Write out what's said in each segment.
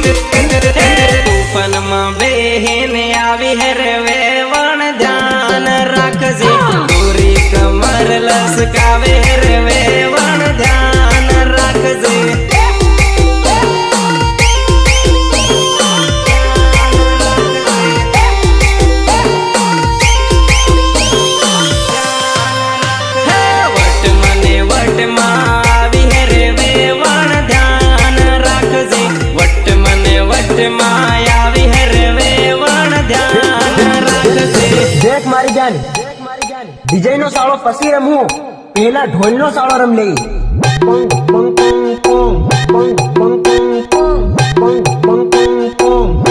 तूफान में बेहन आवी है रे वेवण ध्यान राखजे गोरी कमर लसकावे रे वेवण ध्यान राखजे देख मारी जान विजय नो साड़ो पसी रमू पहला ढोल नो साड़ो रम ले पंग पंग पंग पंग पंग पंग पंग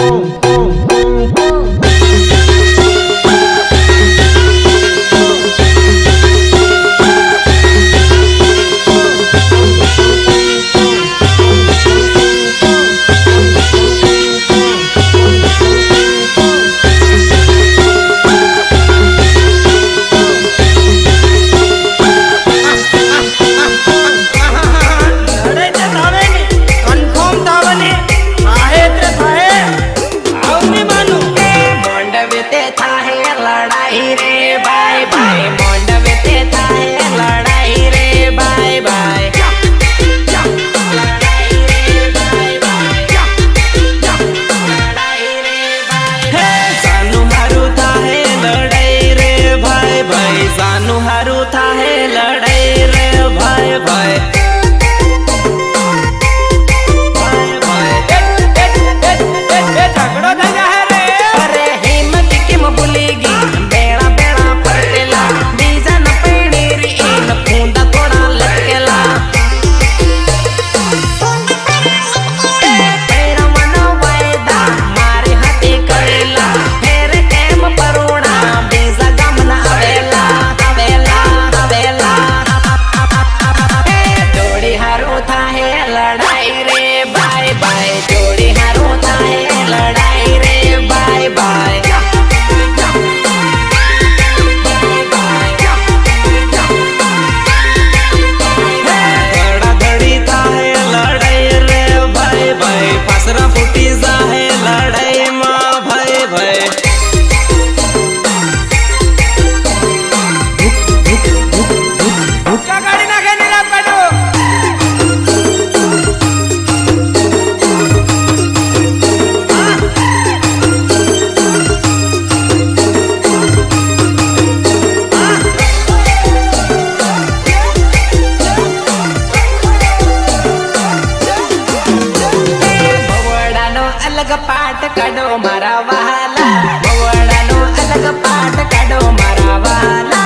पाट काढो मारा वाला भवडानो अलग पाट काढो मारा वाला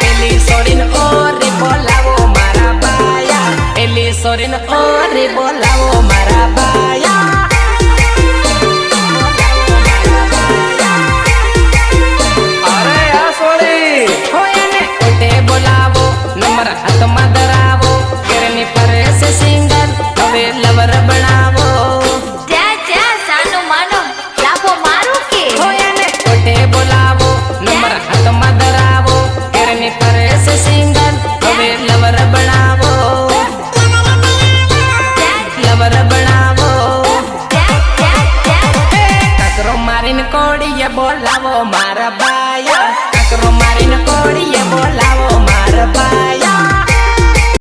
एली सोरिन ओरे बोलावो मारा बाया एली सोरिन ओरे बोलावो मारा बाया अरे आ सोरी होयने ओटे बोलावो नंबर हाथ